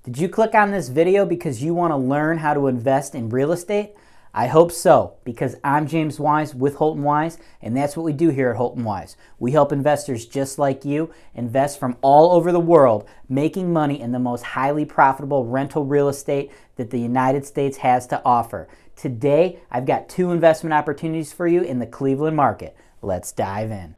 Did you click on this video because you want to learn how to invest in real estate? I hope so, because I'm James Wise with Holton-Wise, and that's what we do here at Holton-Wise. We help investors just like you invest from all over the world, making money in the most highly profitable rental real estate that the United States has to offer. Today, I've got 2 investment opportunities for you in the Cleveland market. Let's dive in.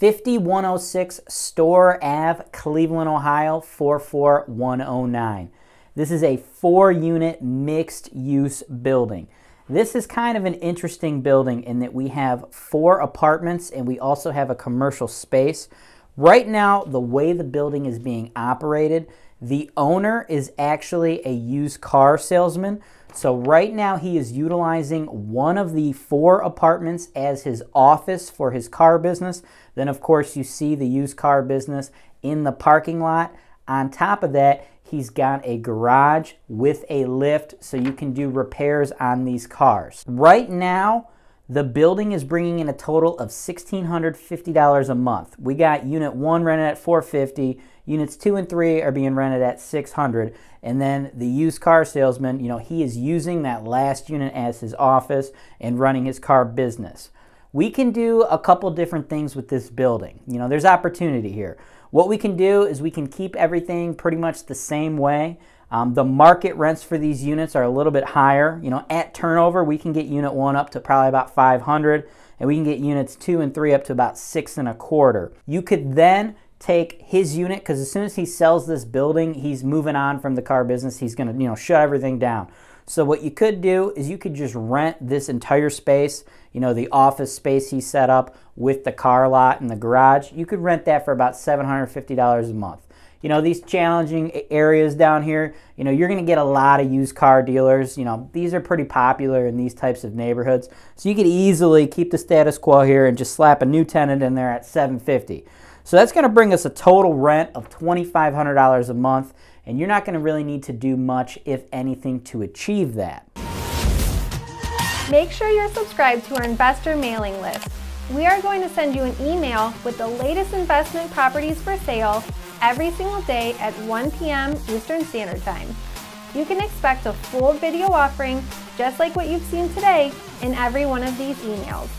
$5106 Store Ave, Cleveland, Ohio, 44109. This is a 4-unit mixed-use building. This is kind of an interesting building in that we have 4 apartments and we also have a commercial space. Right now, the way the building is being operated, the owner is actually a used car salesman. So right now he is utilizing one of the 4 apartments as his office for his car business. Then of course you see the used car business in the parking lot. On top of that, he's got a garage with a lift so you can do repairs on these cars. Right now, the building is bringing in a total of $1,650 a month. We got unit 1 rented at $450, units 2 and 3 are being rented at $600, and then the used car salesman, he is using that last unit as his office and running his car business. We can do a couple different things with this building. There's opportunity here. What we can do is we can keep everything pretty much the same way. The market rents for these units are a little bit higher. At turnover, we can get unit 1 up to probably about $500, and we can get units 2 and 3 up to about $625. You could then take his unit, because as soon as he sells this building, he's moving on from the car business. He's going to, shut everything down. So what you could do is you could just rent this entire space, the office space he set up with the car lot and the garage. You could rent that for about $750 a month. These challenging areas down here, you're going to get a lot of used car dealers. These are pretty popular in these types of neighborhoods. So you could easily keep the status quo here and just slap a new tenant in there at $750. So that's going to bring us a total rent of $2,500 a month, and you're not going to really need to do much, if anything, to achieve that. Make sure you're subscribed to our investor mailing list. We are going to send you an email with the latest investment properties for sale every single day at 1 p.m. Eastern Standard Time. You can expect a full video offering, just like what you've seen today, in every one of these emails.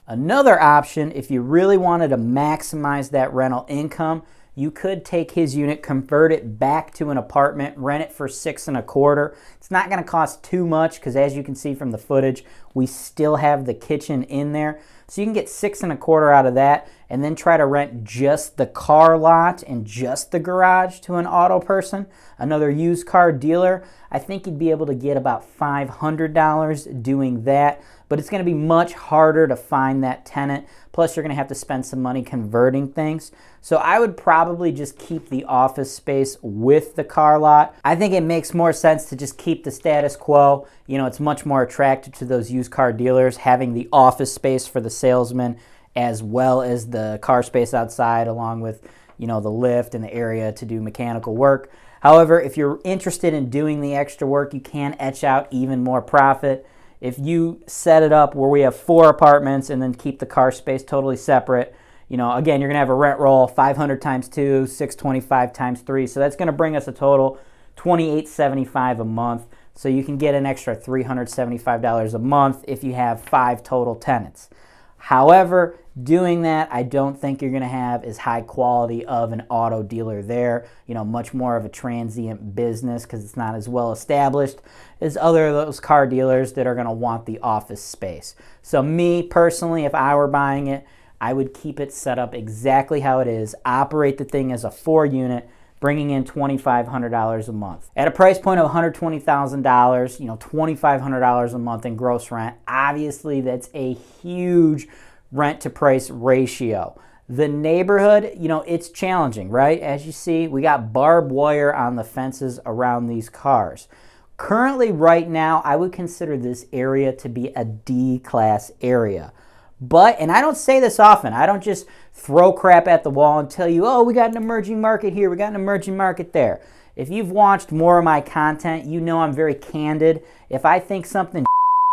Another option, if you really wanted to maximize that rental income, you could take his unit, convert it back to an apartment, rent it for $625. It's not going to cost too much because, as you can see from the footage, we still have the kitchen in there. So you can get $625 out of that and then try to rent just the car lot and just the garage to an auto person, another used car dealer. I think you'd be able to get about $500 doing that, but it's going to be much harder to find that tenant. Plus, you're going to have to spend some money converting things. So I would probably just keep the office space with the car lot. I think it makes more sense to just keep the status quo. It's much more attractive to those used car dealers having the office space for the salesman as well as the car space outside, along with, the lift and the area to do mechanical work. However, if you're interested in doing the extra work, you can etch out even more profit. If you set it up where we have 4 apartments and then keep the car space totally separate, again, you're going to have a rent roll 500 times 2, 625 times 3. So that's going to bring us a total $2,875 a month. So you can get an extra $375 a month if you have 5 total tenants. However, doing that, I don't think you're going to have as high quality of an auto dealer there. Much more of a transient business because it's not as well established as other of those car dealers that are going to want the office space. So me personally, if I were buying it, I would keep it set up exactly how it is, operate the thing as a 4-unit, bringing in $2,500 a month. At a price point of $120,000, you know, $2,500 a month in gross rent, obviously that's a huge rent to price ratio. The neighborhood, you know, it's challenging, right? As you see, we got barbed wire on the fences around these cars. Currently, right now, I would consider this area to be a D-class area. But, and I don't say this often, I don't just throw crap at the wall and tell you, oh, we got an emerging market here, we got an emerging market there. If you've watched more of my content, you know I'm very candid. If I think something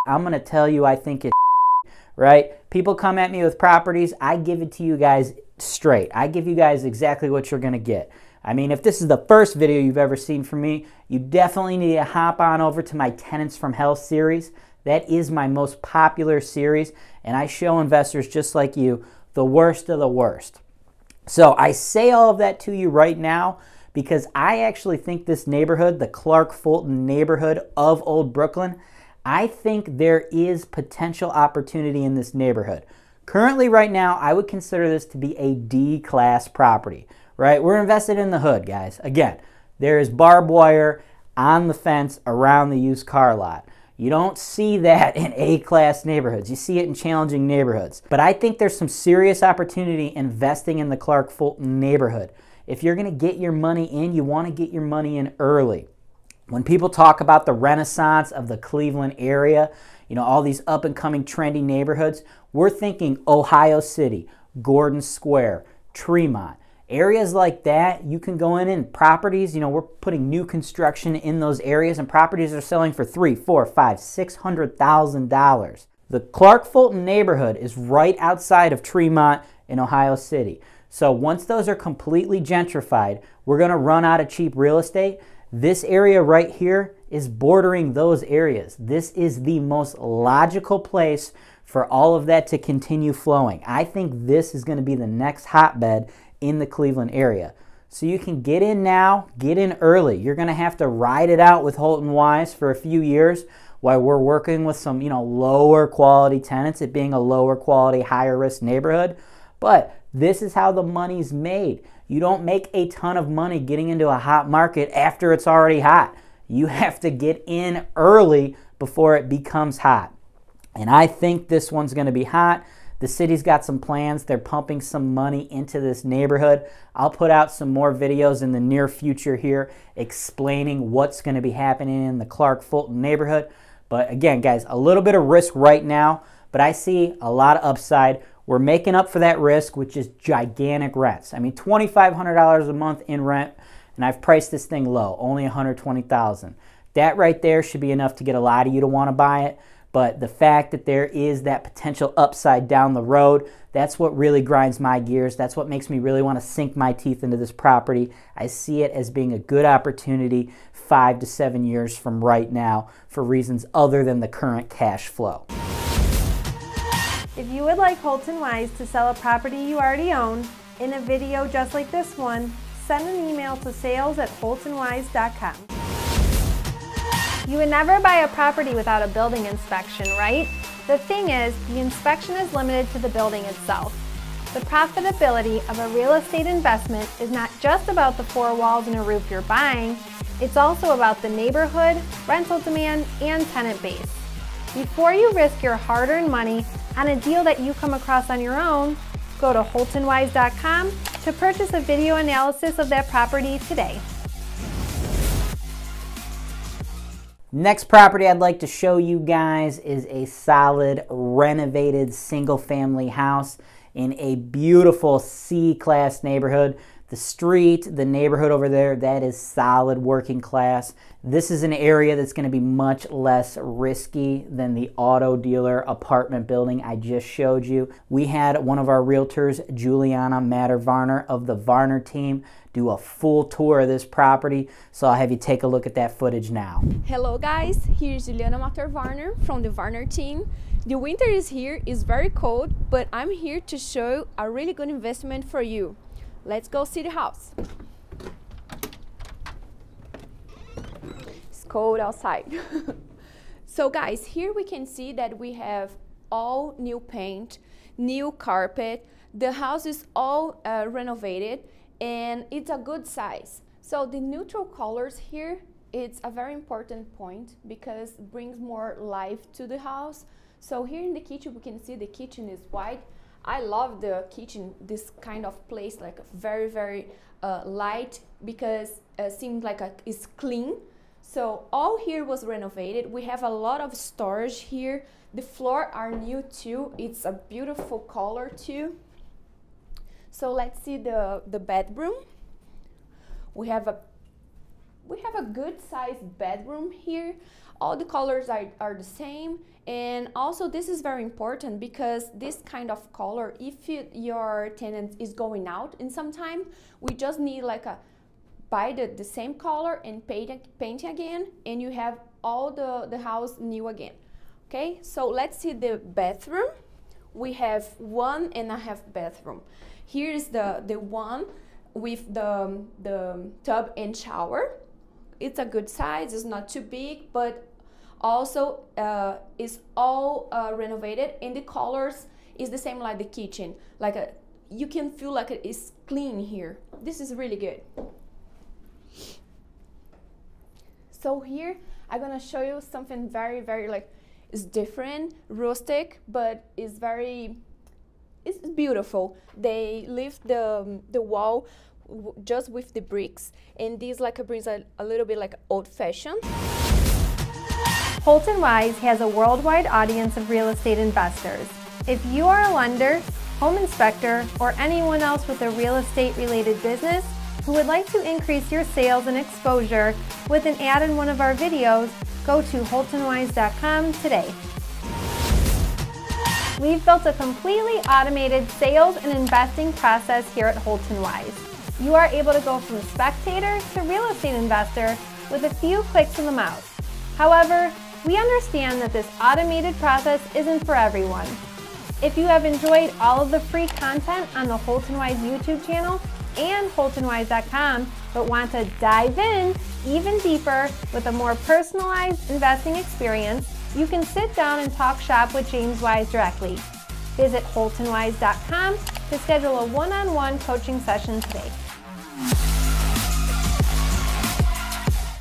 I'm going to tell you I think it's right? People come at me with properties, I give it to you guys straight. I give you guys exactly what you're going to get. I mean, if this is the first video you've ever seen from me, you definitely need to hop on over to my Tenants from Hell series. That is my most popular series, and I show investors just like you the worst of the worst. So I say all of that to you right now because I actually think this neighborhood, the Clark-Fulton neighborhood of Old Brooklyn, I think there is potential opportunity in this neighborhood. Currently, right now, I would consider this to be a D-class property, right? We're invested in the hood, guys. Again, there is barbed wire on the fence around the used car lot. You don't see that in A-class neighborhoods. You see it in challenging neighborhoods. But I think there's some serious opportunity investing in the Clark-Fulton neighborhood. If you're going to get your money in, you want to get your money in early. When people talk about the renaissance of the Cleveland area, you know, all these up-and-coming trendy neighborhoods, we're thinking Ohio City, Gordon Square, Tremont. Areas like that, you can go in and properties, you know, we're putting new construction in those areas and properties are selling for $300,000, $400,000, $500,000, $600,000. The Clark-Fulton neighborhood is right outside of Tremont in Ohio City. So once those are completely gentrified, we're going to run out of cheap real estate. This area right here is bordering those areas. This is the most logical place for all of that to continue flowing. I think this is going to be the next hotbed in the Cleveland area. So you can get in now, get in early. You're going to have to ride it out with Holton-Wise for a few years while we're working with some, you know, lower quality tenants, it being a lower quality, higher risk neighborhood. But this is how the money's made. You don't make a ton of money getting into a hot market after it's already hot. You have to get in early before it becomes hot. And I think this one's going to be hot. The city's got some plans. They're pumping some money into this neighborhood. I'll put out some more videos in the near future here explaining what's going to be happening in the Clark-Fulton neighborhood. But again, guys, a little bit of risk right now, but I see a lot of upside. We're making up for that risk, which is gigantic rents. I mean, $2,500 a month in rent, and I've priced this thing low, only $120,000. That right there should be enough to get a lot of you to want to buy it. But the fact that there is that potential upside down the road, that's what really grinds my gears. That's what makes me really want to sink my teeth into this property. I see it as being a good opportunity 5 to 7 years from right now for reasons other than the current cash flow. If you would like Holton-Wise to sell a property you already own in a video just like this one, send an email to sales@holtonwise.com. You would never buy a property without a building inspection, right? The thing is, the inspection is limited to the building itself. The profitability of a real estate investment is not just about the 4 walls and a roof you're buying, it's also about the neighborhood, rental demand, and tenant base. Before you risk your hard-earned money on a deal that you come across on your own, go to holtonwise.com to purchase a video analysis of that property today. Next property I'd like to show you guys is a solid renovated single-family house in a beautiful C-class neighborhood. The street, the neighborhood over there, that is solid working class. This is an area that's going to be much less risky than the auto dealer apartment building I just showed you. We had one of our realtors, Juliana Varner of the Varner team, do a full tour of this property. So I'll have you take a look at that footage now. Hello guys, here's Juliana Varner from the Varner team. The winter is here, it's very cold, but I'm here to show a really good investment for you. Let's go see the house. It's cold outside. So guys, here we can see that we have all new paint, new carpet. The house is all renovated and it's a good size. So the neutral colors here, it's a very important point because it brings more life to the house. So here in the kitchen, we can see the kitchen is white. I love the kitchen, this kind of place, like very, very light, because it seems like it's clean. So all here was renovated. We have a lot of storage here. The floor are new too. It's a beautiful color too. So let's see the bedroom. We have a good sized bedroom here. All the colors are the same. And also this is very important because this kind of color, if your tenant is going out in some time, we just need like buy the same color and paint again, and you have all the house new again. Okay, so let's see the bathroom. We have 1.5 bathroom. Here is the one with the tub and shower. It's a good size, it's not too big, but also is all renovated, and the colors is the same like the kitchen. Like you can feel like it is clean here. This is really good. So here I'm gonna show you something very, very like, it's different, rustic, but it's beautiful. They lift the wall just with the bricks, and this like brings a little bit like old-fashioned. Holton-Wise has a worldwide audience of real estate investors. If you are a lender, home inspector, or anyone else with a real estate related business who would like to increase your sales and exposure with an ad in one of our videos, go to Holton-Wise.com today. We've built a completely automated sales and investing process here at Holton-Wise. You are able to go from spectator to real estate investor with a few clicks of the mouse. However, we understand that this automated process isn't for everyone. If you have enjoyed all of the free content on the Holton-Wise YouTube channel and Holton-Wise.com, but want to dive in even deeper with a more personalized investing experience, you can sit down and talk shop with James Wise directly. Visit Holton-Wise.com to schedule a one-on-one coaching session today.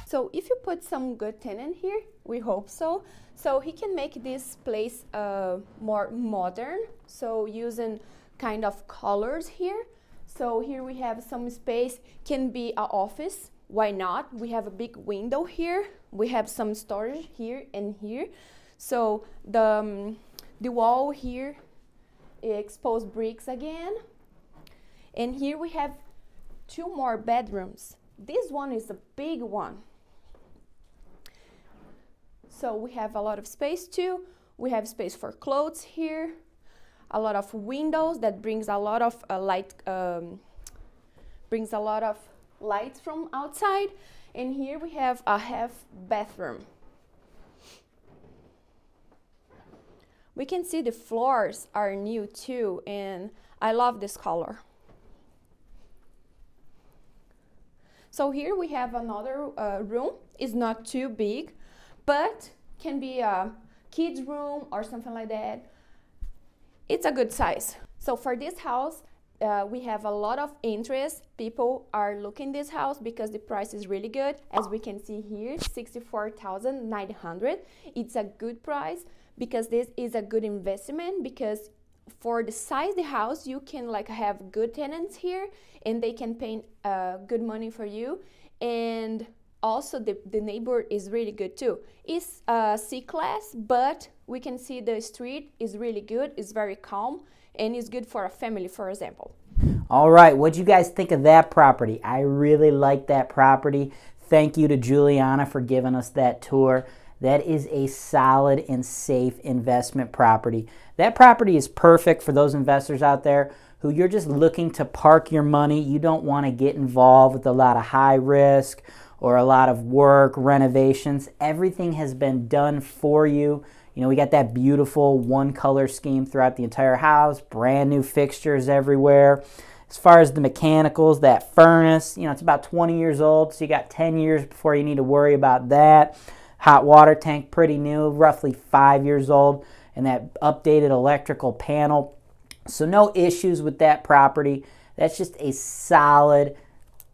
So if you put some good tenant here, we hope so, so he can make this place more modern, so using kind of colors here. So here we have some space, can be an office, why not? We have a big window here, we have some storage here and here. So the wall here, exposed bricks again. And here we have 2 more bedrooms. This one is a big one. So we have a lot of space too. We have space for clothes here. A lot of windows that brings a lot of lights from outside. And here we have a half bathroom. We can see the floors are new too, and I love this color. So here we have another room. It's not too big, but can be a kid's room or something like that. It's a good size. So for this house, we have a lot of interest. People are looking this house because the price is really good. As we can see here, $64,900. It's a good price because this is a good investment, because for the size of the house, you can like have good tenants here and they can pay good money for you. And also the neighbor is really good too. It's C-class, but we can see the street is really good. It's very calm and it's good for a family, for example. All right, what'd you guys think of that property? I really like that property. Thank you to Juliana for giving us that tour. That is a solid and safe investment property. That property is perfect for those investors out there who you're just looking to park your money. You don't want to get involved with a lot of high risk or a lot of work, renovations. Everything has been done for you. You know, we got that beautiful one color scheme throughout the entire house, brand new fixtures everywhere. As far as the mechanicals, that furnace, you know, it's about 20 years old, so you got 10 years before you need to worry about that. Hot water tank, pretty new, roughly 5 years old, and that updated electrical panel. So no issues with that property. That's just a solid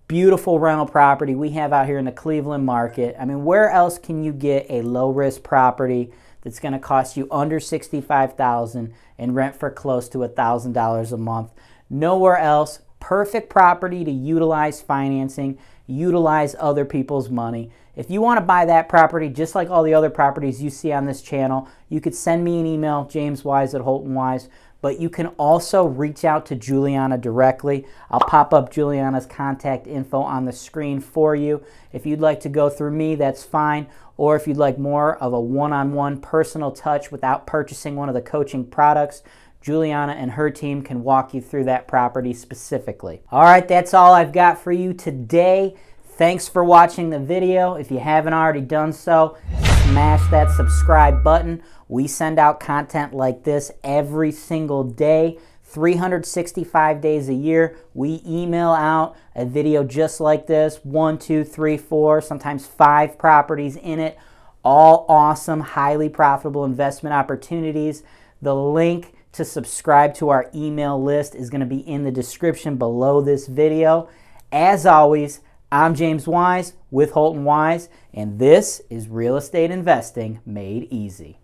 beautiful rental property we have out here in the Cleveland market. I mean, where else can you get a low-risk property that's going to cost you under $65,000 and rent for close to $1,000 a month? Nowhere else. Perfect property to utilize financing, utilize other people's money. If you want to buy that property, just like all the other properties you see on this channel, you could send me an email, jameswise at Holton-Wise, but you can also reach out to Juliana directly. I'll pop up Juliana's contact info on the screen for you. If you'd like to go through me, that's fine. Or if you'd like more of a one-on-one personal touch without purchasing one of the coaching products, Juliana and her team can walk you through that property specifically. All right, that's all I've got for you today. Thanks for watching the video. If you haven't already done so, smash that subscribe button. We send out content like this every single day, 365 days a year. We email out a video just like this, 1, 2, 3, 4, sometimes 5 properties in it. All awesome, highly profitable investment opportunities. The link to subscribe to our email list is going to be in the description below this video. As always, I'm James Wise with Holton-Wise, and this is Real Estate Investing Made Easy.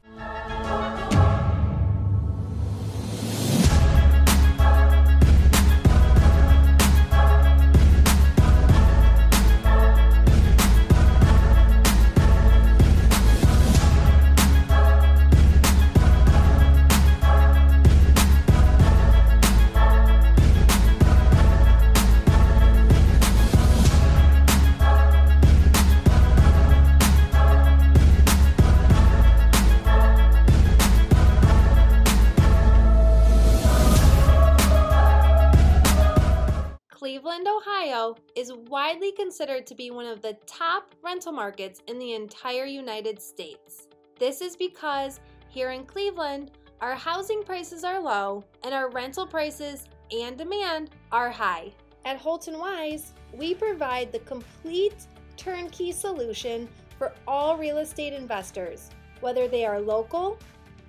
Cleveland, Ohio is widely considered to be one of the top rental markets in the entire United States. This is because here in Cleveland, our housing prices are low and our rental prices and demand are high. At Holton-Wise, we provide the complete turnkey solution for all real estate investors, whether they are local,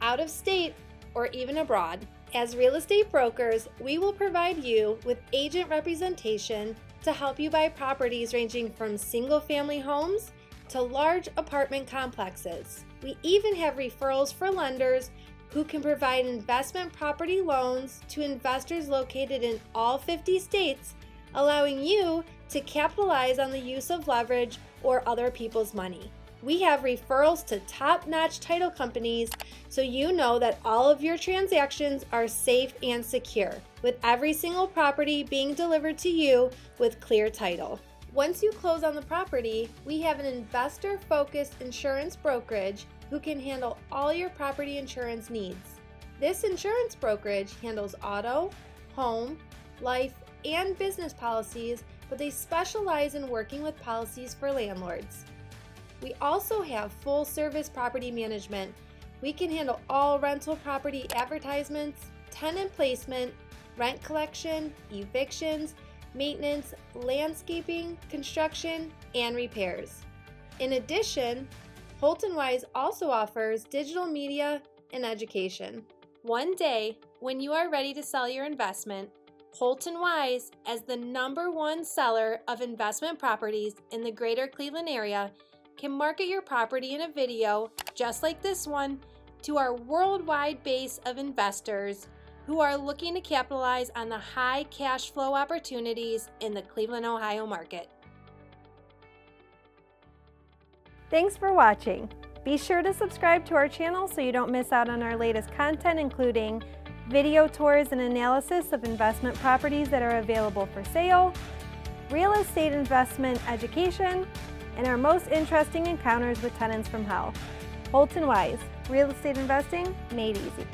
out of state, or even abroad. As real estate brokers, we will provide you with agent representation to help you buy properties ranging from single-family homes to large apartment complexes. We even have referrals for lenders who can provide investment property loans to investors located in all 50 states, allowing you to capitalize on the use of leverage or other people's money. We have referrals to top-notch title companies so you know that all of your transactions are safe and secure, with every single property being delivered to you with clear title. Once you close on the property, we have an investor-focused insurance brokerage who can handle all your property insurance needs. This insurance brokerage handles auto, home, life, and business policies, but they specialize in working with policies for landlords. We also have full-service property management. We can handle all rental property advertisements, tenant placement, rent collection, evictions, maintenance, landscaping, construction, and repairs. In addition, Holton-Wise also offers digital media and education. One day, when you are ready to sell your investment, Holton-Wise, as the #1 seller of investment properties in the greater Cleveland area, can market your property in a video just like this one to our worldwide base of investors who are looking to capitalize on the high cash flow opportunities in the Cleveland, Ohio market. Thanks for watching. Be sure to subscribe to our channel so you don't miss out on our latest content, including video tours and analysis of investment properties that are available for sale, real estate investment education, and our most interesting encounters with tenants from hell. Holton-Wise, real estate investing made easy.